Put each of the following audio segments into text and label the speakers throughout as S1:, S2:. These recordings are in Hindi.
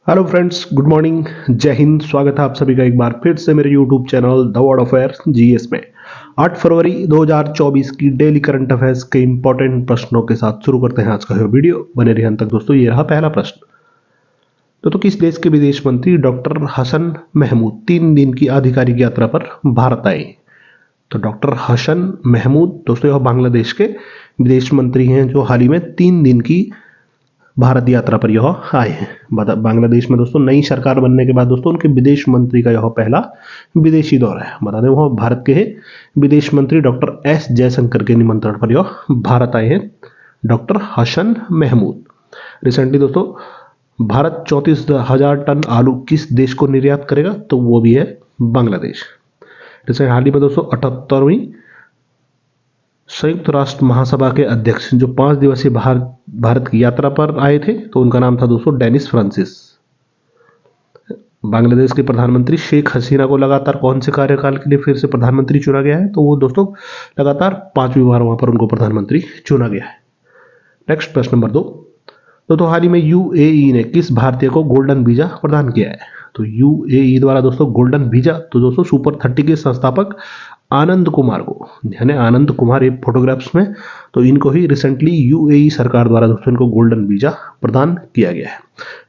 S1: हेलो फ्रेंड्स, गुड मॉर्निंग, जय हिंद। स्वागत है आप सभी का एक बार फिर से मेरे YouTube channel the world affairs GS में। 8 फरवरी 2024 की डेली करंट अफेयर्स के इंपॉर्टेंट प्रश्नों के साथ शुरू करते हैं आज का यह वीडियो। बने रहिए अंत तक दोस्तों। ये रहा पहला प्रश्न। तो किस देश के विदेश मंत्री डॉक्टर हसन महमूद 3 दिन की आधिकारिक यात्रा पर भारत आए? तो डॉक्टर हसन महमूद दोस्तों यह बांग्लादेश के विदेश मंत्री हैं जो हाल ही में 3 दिन की भारत यात्रा पर यह आए हैं। बांग्लादेश में दोस्तों नई सरकार बनने के बाद दोस्तों उनके विदेश मंत्री का यह पहला विदेशी दौरा है। बता दें वह भारत के विदेश मंत्री डॉक्टर एस जयशंकर के निमंत्रण पर यह भारत आए हैं, डॉक्टर हसन महमूद। रिसेंटली दोस्तों भारत 34,000 टन आलू किस देश को निर्यात करेगा? तो वो भी है बांग्लादेश। रिसेंट हाल ही में दोस्तों 78वीं संयुक्त राष्ट्र महासभा के अध्यक्ष जो 5 दिवसीय भारत की यात्रा पर आए थे, तो उनका नाम था दोस्तों डेनिस फ्रांसिस। बांग्लादेश के प्रधानमंत्री शेख हसीना को लगातार कौन से कार्यकाल के लिए फिर से प्रधानमंत्री चुना गया है? तो वो दोस्तों लगातार 5वीं बार वहां पर उनको प्रधानमंत्री चुना गया है। नेक्स्ट प्रश्न नंबर 2। तो हाल ही में यूएई ने किस भारतीय को गोल्डन वीजा प्रदान किया है? तो यूएई द्वारा दोस्तों गोल्डन वीजा तो दोस्तों सुपर 30 के संस्थापक आनंद कुमार को, यानी आनंद कुमार ये फोटोग्राफ्स में, तो इनको ही रिसेंटली यूएई सरकार द्वारा दोस्तों इनको गोल्डन वीजा प्रदान किया गया है।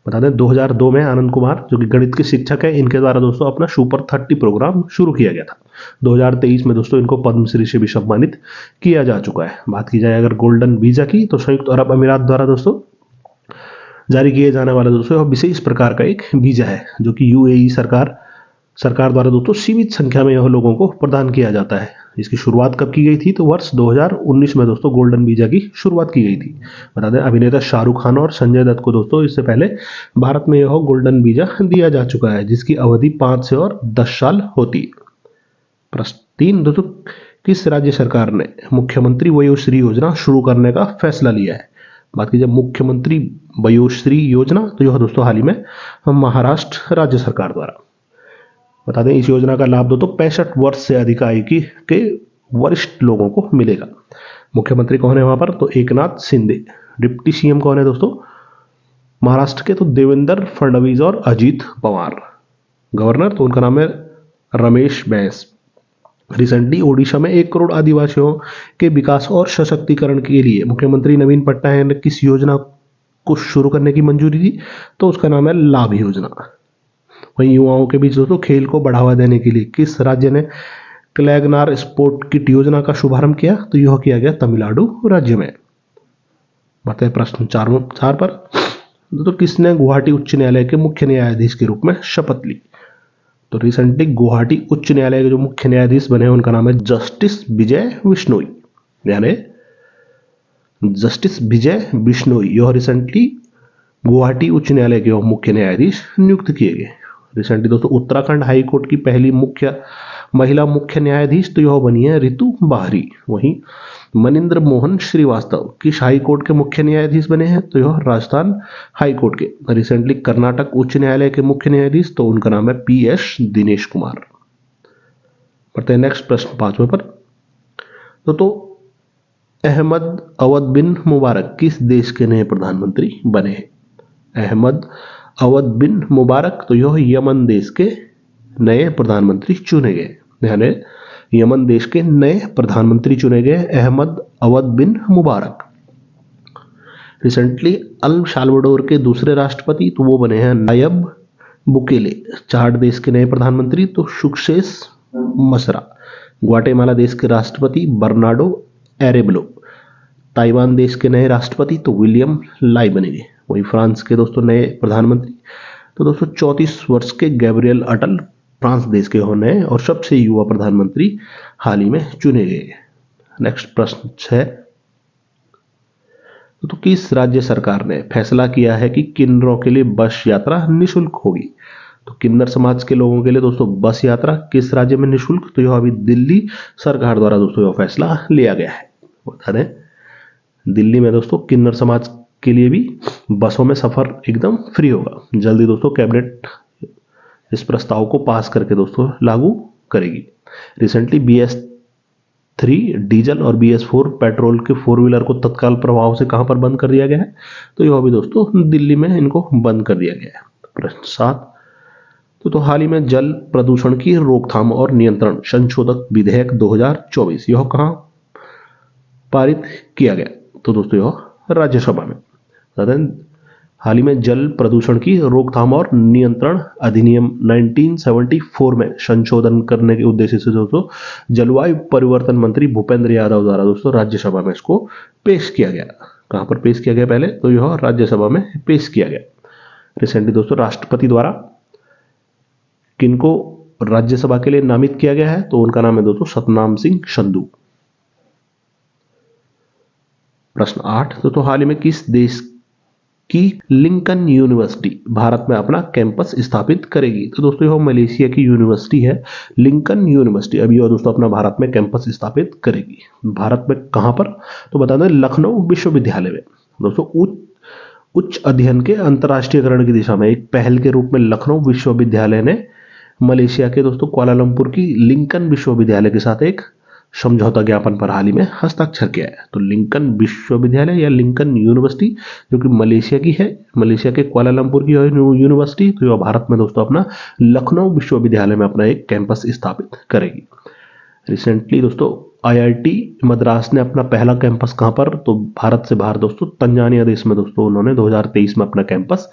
S1: बता दें 2002 में आनंद कुमार जो कि गणित के शिक्षक हैं, इनके द्वारा दोस्तों अपना सुपर 30 प्रोग्राम शुरू किया गया था। 2023 में दोस्तों इनको पद्मश्री से भी सम्मानित किया जा चुका है। बात की जाए अगर गोल्डन वीजा की, तो संयुक्त अरब अमीरात द्वारा दोस्तों जारी किए जाने वाला दोस्तों यह विशेष प्रकार का एक वीजा है जो कि यूएई सरकार द्वारा दोस्तों सीमित संख्या में यह लोगों को प्रदान किया जाता है। इसकी शुरुआत कब की गई थी? तो वर्ष 2019 में दोस्तों गोल्डन वीजा की शुरुआत की गई थी। बता दें अभिनेता शाहरुख खान और संजय दत्त को दोस्तों इससे पहले भारत में यह गोल्डन वीजा दिया जा चुका है जिसकी अवधि 5 से और 10 साल होती है। प्रश्न 3 दोस्तों, किस राज्य सरकार ने मुख्यमंत्री वयोश्री योजना शुरू करने का फैसला लिया है? बात की जाए मुख्यमंत्री वयोश्री योजना, तो यह दोस्तों हाल ही में महाराष्ट्र राज्य सरकार द्वारा। बता दें इस योजना का लाभ दोस्तों 65 वर्ष से अधिक आयु के वरिष्ठ लोगों को मिलेगा। मुख्यमंत्री कौन है वहां पर? तो एकनाथ शिंदे। डिप्टी सीएम कौन है दोस्तों महाराष्ट्र के? तो देवेंद्र फडणवीस और अजीत पवार। गवर्नर तो उनका नाम है रमेश बैस। रिसेंटली ओडिशा में 1 करोड़ आदिवासियों के विकास और सशक्तिकरण के लिए मुख्यमंत्री नवीन पटनायक ने किस योजना को शुरू करने की मंजूरी दी? तो उसका नाम है लाभ योजना। वहीं युवाओं के बीच दोस्तों खेल को बढ़ावा देने के लिए किस राज्य ने क्लैगनार स्पोर्ट किट योजना का शुभारंभ किया? तो यह किया गया तमिलनाडु राज्य में। बताए प्रश्न 4 पर। तो किसने गुवाहाटी उच्च न्यायालय के मुख्य न्यायाधीश के रूप में शपथ ली? तो रिसेंटली गुवाहाटी उच्च न्यायालय के जो मुख्य न्यायाधीश बने हैं उनका नाम है जस्टिस विजय बिश्नोई, यानी जस्टिस विजय बिश्नोई। यह रिसेंटली गुवाहाटी उच्च न्यायालय के मुख्य न्यायाधीश नियुक्त किए गए। रिसेंटली दोस्तों उत्तराखंड हाई कोर्ट की पहली महिला मुख्य न्यायाधीश तो यह बनी है रितु बाहरी। वहीं मनिंद्र मोहन श्रीवास्तव किस हाई कोर्ट के मुख्य न्यायाधीश बने हैं? तो यह राजस्थान हाई कोर्ट के। रिसेंटली कर्नाटक उच्च न्यायालय के मुख्य न्यायाधीश तो उनका नाम है पीएस दिनेश कुमार। पढ़ते हैं नेक्स्ट प्रश्न 5वें पर। तो अहमद अवध बिन मुबारक किस देश के नए प्रधानमंत्री बने हैं? अहमद अवध बिन मुबारक तो यह यमन देश के नए प्रधानमंत्री चुने गए, यानी यमन देश के नए प्रधानमंत्री चुने गए अहमद अवध बिन मुबारक। रिसेंटली अल साल्वाडोर के दूसरे राष्ट्रपति तो वो बने हैं नायब बुकेले। चाड देश के नए प्रधानमंत्री तो सुक्सेस मसरा। ग्वाटेमाला देश के राष्ट्रपति बर्नार्डो एरेब्लो। ताइवान देश के नए राष्ट्रपति तो विलियम लाई बनेंगे। वहीं फ्रांस के दोस्तों नए प्रधानमंत्री तो दोस्तों 34 वर्ष के गैब्रियल अटल फ्रांस देश के होने और सबसे युवा प्रधानमंत्री हाल ही में चुने गए। नेक्स्ट प्रश्न 6। तो किस राज्य सरकार ने फैसला किया है कि किन्नरों के लिए बस यात्रा निःशुल्क होगी? तो किन्नर समाज के लोगों के लिए दोस्तों बस यात्रा किस राज्य में निःशुल्क? तो यह अभी दिल्ली सरकार द्वारा दोस्तों यह फैसला लिया गया है। बता दें दिल्ली में दोस्तों किन्नर समाज के लिए भी बसों में सफर एकदम फ्री होगा। जल्दी दोस्तों कैबिनेट इस प्रस्ताव को पास करके दोस्तों लागू करेगी। रिसेंटली BS3 डीजल और BS4 पेट्रोल के 4 व्हीलर को तत्काल प्रभाव से कहां पर बंद कर दिया गया है? तो यह भी दोस्तों दिल्ली में इनको बंद कर दिया गया है। प्रश्न 7, तो हाल ही में जल प्रदूषण की रोकथाम और नियंत्रण संशोधक विधेयक 2024 यह कहां पारित किया गया? तो दोस्तों यह राज्यसभा में। हाल ही में जल प्रदूषण की रोकथाम और नियंत्रण अधिनियम 1974 में संशोधन करने के उद्देश्य से दोस्तों जलवायु परिवर्तन मंत्री भूपेंद्र यादव द्वारा दोस्तों राज्यसभा में इसको पेश किया गया। कहां पर पेश किया गया? पहले तो यह राज्यसभा में पेश किया गया। रिसेंटली दोस्तों राष्ट्रपति द्वारा किनको राज्यसभा के लिए नामित किया गया है? तो उनका नाम है दोस्तों सतनाम सिंह संधू। प्रश्न 8, तो हाल ही में किस देश की लिंकन यूनिवर्सिटी भारत में अपना कैंपस स्थापित करेगी? तो दोस्तों यह मलेशिया की यूनिवर्सिटी है लिंकन यूनिवर्सिटी। अभी यह दोस्तों अपना भारत में कैंपस स्थापित करेगी। भारत में कहां पर? तो बता दें लखनऊ विश्वविद्यालय में। दोस्तों उच्च अध्ययन के अंतर्राष्ट्रीयकरण की दिशा में एक पहल के रूप में लखनऊ विश्वविद्यालय ने मलेशिया के दोस्तों कुआलालंपुर की लिंकन विश्वविद्यालय के साथ एक समझौता ज्ञापन पर हाल ही में हस्ताक्षर किया है। तो लिंकन विश्वविद्यालय या लिंकन यूनिवर्सिटी जो कि मलेशिया की है, मलेशिया के कुआलालंपुर की यूनिवर्सिटी, तो यह भारत में दोस्तों अपना लखनऊ विश्वविद्यालय में अपना एक कैंपस स्थापित करेगी। रिसेंटली दोस्तों आईआईटी मद्रास ने अपना पहला कैंपस कहां पर? तो भारत से बाहर दोस्तों तंजानिया देश में दोस्तों उन्होंने 2023 में अपना कैंपस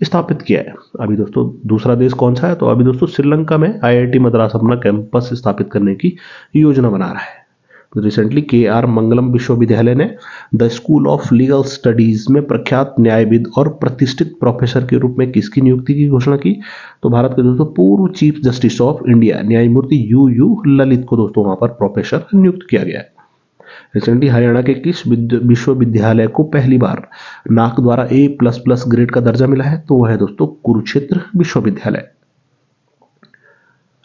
S1: स्थापित किया है। अभी दोस्तों दूसरा देश कौन सा है? तो अभी दोस्तों श्रीलंका में आईआईटी मद्रास अपना कैंपस स्थापित करने की योजना बना रहा है। Recently KR. मंगलम विश्वविद्यालय ने the school of legal studies में प्रख्यात न्यायविद और प्रतिष्ठित प्रोफेसर के रूप में किसकी नियुक्ति की घोषणा की? तो भारत के दोस्तों पूर्व चीफ जस्टिस ऑफ इंडिया न्यायमूर्ति यू ललित को दोस्तों वहां पर प्रोफेसर नियुक्त किया गया है। रिसेंटली हरियाणा के किस विश्वविद्यालय को पहली बार नाक द्वारा A++ ग्रेड का दर्जा मिला है? तो वह है दोस्तों कुरुक्षेत्र विश्वविद्यालय।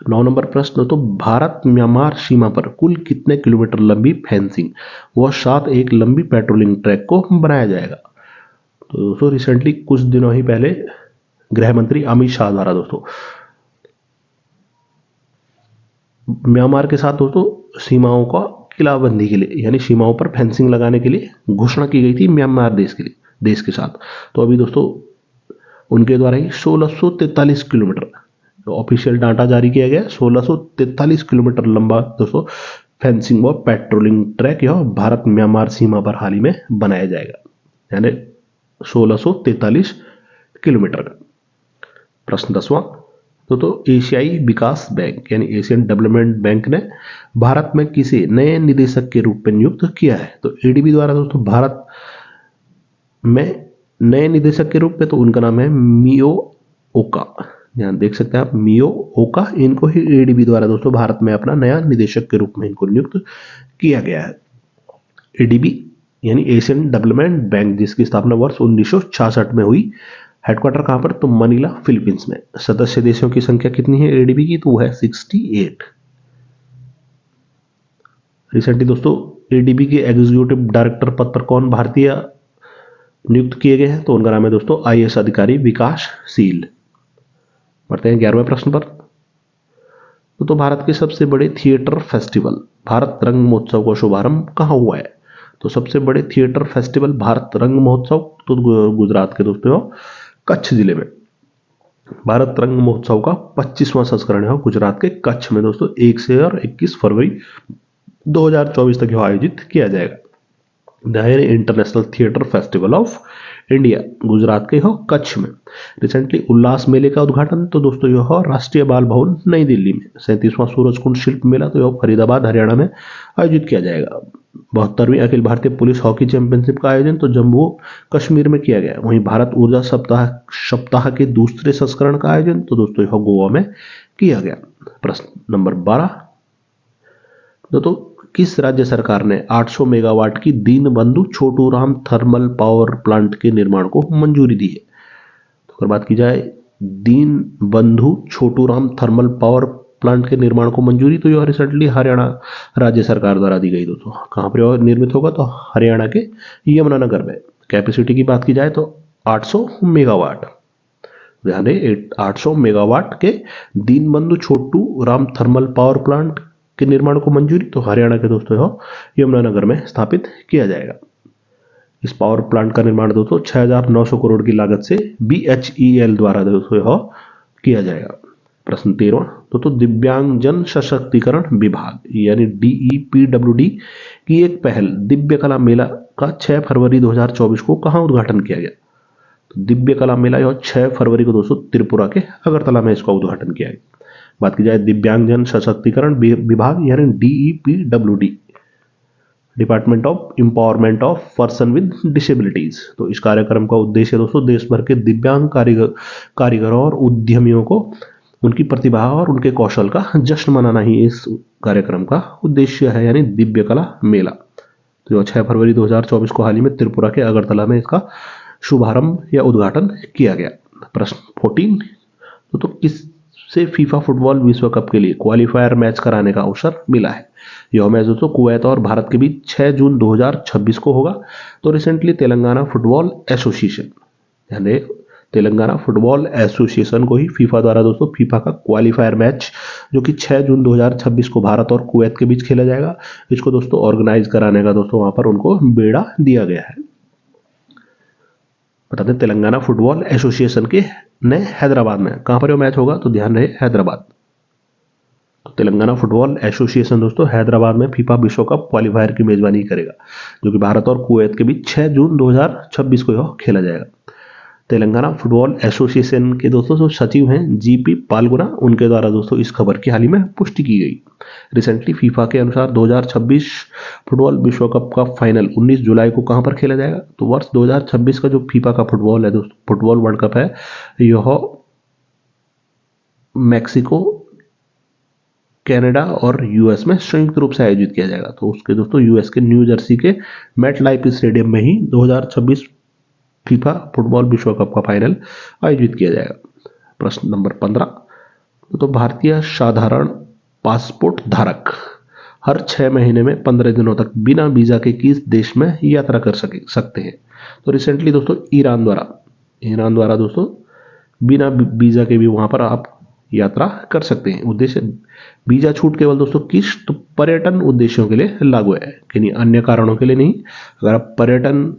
S1: 9 नंबर प्रश्न, तो भारत म्यांमार सीमा पर कुल कितने किलोमीटर लंबी फेंसिंग व साथ एक लंबी पेट्रोलिंग ट्रैक को बनाया जाएगा? तो दोस्तों रिसेंटली कुछ दिनों ही पहले गृह मंत्री अमित शाह द्वारा दोस्तों म्यांमार के साथ दोस्तों सीमाओं का किलाबंदी के लिए यानी सीमाओं पर फेंसिंग लगाने के लिए घोषणा की गई थी म्यांमार देश के साथ। तो अभी दोस्तों उनके द्वारा ही 1643 किलोमीटर ऑफिशियल डाटा जारी किया गया। 1643 किलोमीटर लंबा दोस्तों फेंसिंग व पेट्रोलिंग ट्रैक यह भारत म्यांमार सीमा पर हाल ही में बनाया जाएगा, यानी 1643 किलोमीटर का। प्रश्न 10वां, तो एशियाई विकास बैंक यानी एशियन डेवलपमेंट बैंक ने भारत में किसे नए निदेशक के रूप में नियुक्त किया है? तो एडीबी द्वारा दोस्तों भारत में नए निदेशक के रूप में, तो उनका नाम है मियो ओका। यहाँ देख सकते हैं आप मियो ओका, इनको ही एडीबी द्वारा दोस्तों भारत में अपना नया निदेशक के रूप में इनको नियुक्त किया गया है। एडीबी यानी एशियन डेवलपमेंट बैंक, जिसकी स्थापना वर्ष 1966 में हुई। हेडक्वार्टर कहां पर? तो मनीला फिलीपींस में। सदस्य देशों की संख्या कितनी है एडीबी की? तो वो है 68। रिसेंटली दोस्तों एडीबी के एग्जीक्यूटिव डायरेक्टर पद पर कौन भारतीय नियुक्त किए गए हैं? तो उनका नाम है दोस्तों आईएएस अधिकारी विकासशील। बढ़ते हैं 11वें प्रश्न पर। तो भारत के सबसे बड़े थिएटर फेस्टिवल भारत रंग महोत्सव का शुभारंभ कहां हुआ है? तो सबसे बड़े थिएटर फेस्टिवल भारत रंग महोत्सव तो गुजरात के दोस्तों कच्छ जिले में भारत रंग महोत्सव का 25वां संस्करण है गुजरात के कच्छ में दोस्तों 1 से और 21 फरवरी 2024 तक आयोजित किया जाएगा। दायरे international theatre festival of India Gujarat के हो कच्छ में। रिसेंटली उल्लास मेले का उद्घाटन तो दोस्तों यह राष्ट्रीय बाल भवन नई दिल्ली में। 37वां सूरजकुंड शिल्प मेला तो यह फरीदाबाद हरियाणा में आयोजित किया जाएगा। 72वीं Akhil Bharatiya police hockey championship का आयोजन तो जम्मू कश्मीर में किया गया। वहीं भारत ऊर्जा सप्ताह के दूसरे संस्करण का आयोजन तो दोस्तों यह गोवा में किया गया। प्रश्न नंबर 12, दोस्तों किस राज्य सरकार ने 800 मेगावाट की Deenbandhu Chhotu Ram thermal power plant के निर्माण को मंजूरी दी है? तो अगर बात की जाए Deenbandhu Chhotu Ram thermal power plant के निर्माण को मंजूरी, तो यह रिसेंटली हरियाणा राज्य सरकार द्वारा दी गई। दोस्तों कहां पर निर्मित होगा? तो हरियाणा के यमुनानगर में। कैपेसिटी की बात की जाए तो 800 मेगावाट, यानी 800 मेगावाट के Deenbandhu Chhotu Ram thermal power plant के निर्माण को मंजूरी, तो हरियाणा के दोस्तों यमुनानगर में स्थापित किया जाएगा। इस पावर प्लांट का निर्माण दोस्तों 6,900 करोड़ की लागत से BHEL द्वारा दोस्तों यह किया जाएगा। प्रश्न 13 दोस्तों, दिव्यांगजन सशक्तिकरण विभाग यानी DEPWD की एक पहल दिव्य कला मेला का 6 फरवरी 2024 को कहां उद्घाटन किया गया? तो दिव्य कला मेला यह 6 फरवरी को दोस्तों त्रिपुरा के अगरतला में इसका उद्घाटन किया गया। बात की जाए दिव्यांगजन सशक्तिकरण विभाग यानी DEPWD, department of empowerment of person with disabilities, तो इस कार्यक्रम का उद्देश्य दोस्तों देश भर के दिव्यांग कारीगरों और उद्यमियों को उनकी प्रतिभा और उनके कौशल का जश्न मनाना ही इस कार्यक्रम का उद्देश्य है, यानी दिव्य कला मेला। तो 6 फरवरी 2024 को हाल ही में त्रिपुरा के अगरतला में इसका शुभारंभ या उद्घाटन किया गया। प्रश्न 14 तो किससे फीफा फुटबॉल विश्व कप के लिए क्वालिफायर मैच कराने का अवसर मिला है? यह मैच दोस्तों कुवैत और भारत के बीच 6 जून 2026 को होगा। तो रिसेंटली तेलंगाना फुटबॉल एसोसिएशन यानी तेलंगाना फुटबॉल एसोसिएशन को ही फीफा द्वारा दोस्तों फीफा का क्वालिफायर मैच जो कि 6 जून 2026 को भारत और कुवैत के बीच खेला जाएगा, इसको दोस्तों ऑर्गेनाइज कराने का दोस्तों वहां पर उनको बेड़ा दिया गया है। बता दें तेलंगाना फुटबॉल एसोसिएशन के ने हैदराबाद में, कहां पर यह मैच होगा तो ध्यान रहे हैदराबाद। तो तेलंगाना फुटबॉल एसोसिएशन दोस्तों हैदराबाद में फीफा विश्व कप क्वालिफायर की मेजबानी करेगा, जो कि भारत और कुवैत के बीच 6 जून 2026 को यह खेला जाएगा। तेलंगाना फुटबॉल एसोसिएशन के दोस्तों जो सचिव हैं GP पालगुना, उनके द्वारा दोस्तों इस खबर की हाल ही में पुष्टि की गई। रिसेंटली फीफा के अनुसार 2026 फुटबॉल विश्व कप का फाइनल 19 जुलाई को कहां पर खेला जाएगा? तो वर्ष 2026 का जो फीफा का फुटबॉल है दोस्तों फुटबॉल वर्ल्ड कप है, यह मैक्सिको, कनाडा और US में संयुक्त रूप से आयोजित किया जाएगा। तो उसके दोस्तों US के न्यू जर्सी के मेट लाइफ स्टेडियम में ही 2026 फीफा फुटबॉल विश्व कप का फाइनल आयोजित किया जाएगा। प्रश्न नंबर 15 तो भारतीय साधारण पासपोर्ट धारक हर 6 महीने में 15 दिनों तक बिना वीजा के किस देश में यात्रा कर सकते हैं? तो रिसेंटली दोस्तों ईरान द्वारा दोस्तों बिना वीजा के भी वहां पर आप यात्रा कर सकते हैं। उद्देश्य वीजा छूट केवल दोस्तों किस तो पर्यटन उद्देश्यों के लिए लागू है, यानी अन्य कारणों के लिए नहीं। अगर आप पर्यटन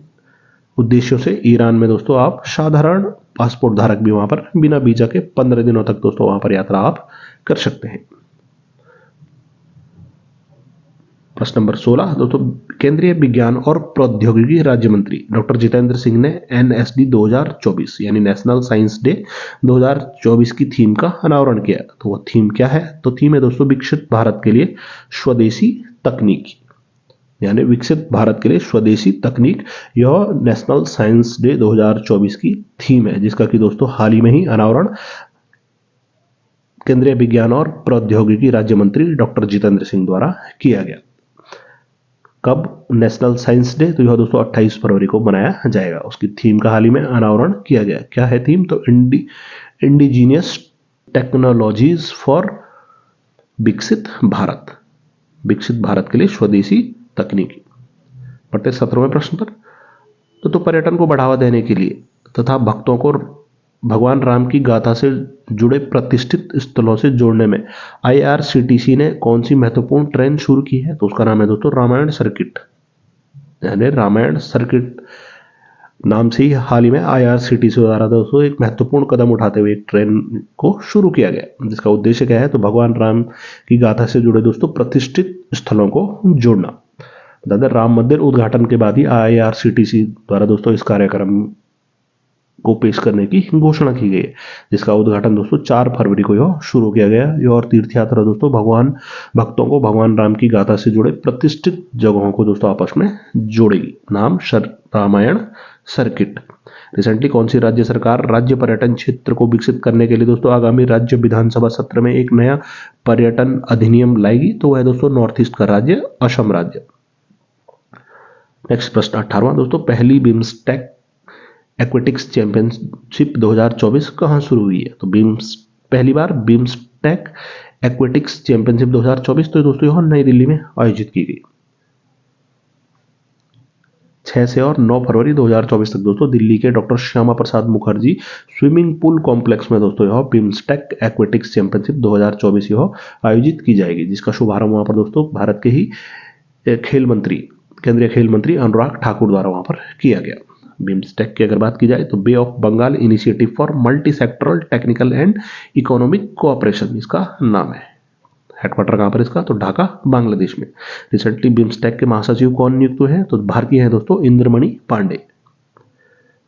S1: उद्देश्यों से ईरान में दोस्तों आप साधारण पासपोर्ट धारक भी वहां पर बिना वीजा के 15 दिनों तक दोस्तों वहां पर यात्रा आप कर सकते हैं। प्रश्न नंबर 16 दोस्तों, केंद्रीय विज्ञान और प्रौद्योगिकी राज्य मंत्री डॉक्टर जितेंद्र सिंह ने NSD 2024 यानी नेशनल साइंस डे 2024 की थीम का अनावरण किया। तो वो थीम क्या है? तो थीम है दोस्तों विकसित भारत के लिए स्वदेशी तकनीक, यानी विकसित भारत के लिए स्वदेशी तकनीक। यह नेशनल साइंस डे 2024 की थीम है, जिसका कि दोस्तों हाल ही में ही अनावरण केंद्रीय विज्ञान और प्रौद्योगिकी राज्य मंत्री डॉक्टर जितेंद्र सिंह द्वारा किया गया। कब नेशनल साइंस डे? तो यह दोस्तों 28 फरवरी को मनाया जाएगा। उसकी थीम का हाल ही में अनावरण किया गया। क्या है थीम? तो इंडिजीनियस टेक्नोलॉजीज फॉर विकसित भारत, विकसित भारत के लिए स्वदेशी तकनीकी। बढ़ते 17वें प्रश्न पर तो पर्यटन को बढ़ावा देने के लिए तथा भक्तों को भगवान राम की गाथा से जुड़े प्रतिष्ठित स्थलों से जोड़ने में IRCTC ने कौन सी महत्वपूर्ण ट्रेन शुरू की है? तो उसका नाम है दोस्तों रामायण सर्किट, यानी रामायण सर्किट नाम से ही हाल ही में IRCTC द्वारा दोस्तों एक महत्वपूर्ण कदम उठाते हुए एक ट्रेन को शुरू किया गया, जिसका उद्देश्य क्या है? तो भगवान राम की गाथा से जुड़े दोस्तों प्रतिष्ठित स्थलों को जोड़ना। दादा राम मंदिर उद्घाटन के बाद ही IRCTC द्वारा दोस्तों इस कार्यक्रम को पेश करने की घोषणा की गई है, जिसका उद्घाटन दोस्तों 4 फरवरी को यह शुरू किया गया। यह और तीर्थ यात्रा दोस्तों भक्तों को भगवान राम की गाथा से जुड़े प्रतिष्ठित जगहों को दोस्तों आपस में जोड़ेगी। नाम रामायण सर्किट। रिसेंटली कौन सी राज्य सरकार राज्य पर्यटन क्षेत्र को विकसित करने के लिए दोस्तों आगामी राज्य विधानसभा सत्र में एक नया पर्यटन अधिनियम लाएगी? तो वह दोस्तों नॉर्थ ईस्ट का राज्य असम राज्य। नेक्स्ट प्रश्न 18वां दोस्तों, पहली बिम्सटेक एक्वेटिक्स चैंपियनशिप 2024 कहां शुरू हुई है? तो पहली बार बिम्सटेक एक्वेटिक्स चैंपियनशिप 2024 तो दोस्तों यह नई दिल्ली में आयोजित की गई। 6 से और 9 फरवरी 2024 तक दोस्तों दिल्ली के doctor Shyama Prasad Mukherjee swimming pool complex में दोस्तों यह बिम्सटेक एक्वेटिक्स चैंपियनशिप 2024 यह आयोजित की जाएगी, जिसका शुभारंभ वहां पर दोस्तों भारत के ही खेल मंत्री केंद्रीय खेल मंत्री अनुराग ठाकुर द्वारा वहां पर किया गया। बिम्स्टेक की अगर बात की जाए तो Bay of Bengal initiative for multi sectoral technical and economic cooperation इसका नाम है। हेडक्वार्टर कहां पर इसका, तो ढाका बांग्लादेश में। रिसेंटली बिम्स्टेक के महासचिव कौन नियुक्त हुए हैं, तो भारतीय हैं दोस्तों इंद्रमणि पांडे।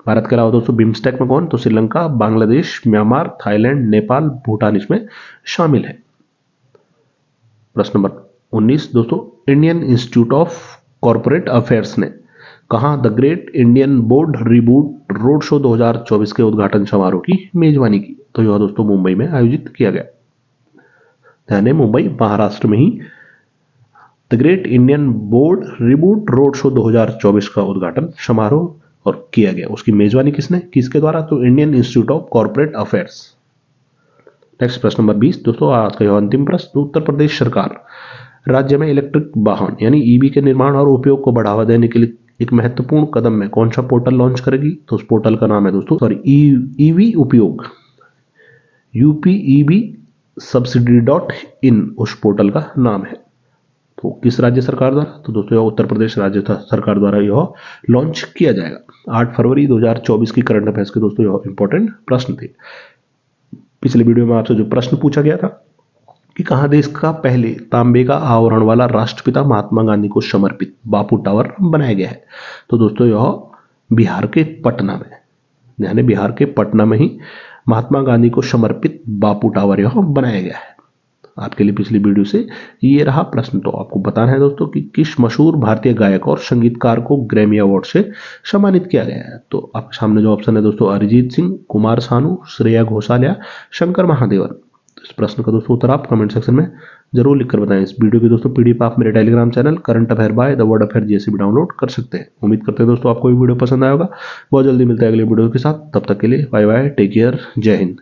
S1: भारत के अलावा दोस्तों बिम्स्टेक में कौन, तो श्रीलंका, बांग्लादेश, म्यांमार, थाईलैंड, नेपाल, भूटान इसमें शामिल है। प्रश्न नंबर 19 दोस्तों, Indian institute of corporate affairs ने कहा the great Indian board reboot road show 2024 के उद्घाटन समारोह की मेजबानी की, तो यह दोस्तों मुंबई में आयोजित किया गया। ध्यान है, मुंबई महाराष्ट्र में ही the great Indian board reboot road show 2024 का उद्घाटन समारोह और किया गया। उसकी मेजबानी किसने, किसके द्वारा, तो Indian institute of corporate affairs. Next प्रश्न नंबर 20 दोस्तों, आज का यह अंतिम प्रश्न, उत्तर प्रदेश सरकार राज्य में इलेक्ट्रिक वाहन यानी ईवी के निर्माण और उपयोग को बढ़ावा देने के लिए एक महत्वपूर्ण कदम में कौन सा पोर्टल लॉन्च करेगी, तो उस पोर्टल का नाम है दोस्तों ईवी उपयोग यूपीईवी subsidy.in उस पोर्टल का नाम है। तो किस राज्य सरकार द्वारा, तो दोस्तों यह उत्तर प्रदेश राज्य सरकार द्वारा यह लॉन्च किया जाएगा। 8 फरवरी 2024 की करंट अफेयर्स के दोस्तों यह इंपॉर्टेंट प्रश्न थे। पिछले वीडियो में आपसे जो प्रश्न पूछा गया था कि कहां देश का पहले तांबे का आवरण वाला राष्ट्रपिता महात्मा गांधी को समर्पित बापू टावर बनाया गया है, तो दोस्तों यह बिहार के पटना में, यानी बिहार के पटना में ही महात्मा गांधी को समर्पित बापू टावर यह बनाया गया है। आपके लिए पिछली वीडियो से ये रहा प्रश्न। तो आपको बताना है दोस्तों कि किस मशहूर भारतीय गायक और संगीतकार को ग्रैमी अवार्ड से सम्मानित किया गया है, तो आपके सामने जो ऑप्शन है दोस्तों अरिजीत सिंह, कुमार सानू, श्रेया घोषाल या शंकर महादेवन। तो इस प्रश्न का दोस्तों उत्तर आप कमेंट सेक्शन में जरूर लिखकर बताएं। इस वीडियो की दोस्तों पीडीएफ आप मेरे Telegram channel current affair by the world affair जैसे भी डाउनलोड कर सकते हैं। उम्मीद करते हैं दोस्तों आपको ये वीडियो पसंद आएगा। बहुत जल्दी मिलते हैं अगले वीडियो के साथ, तब तक के लिए बाय बाय, टेक केयर, जय हिंद।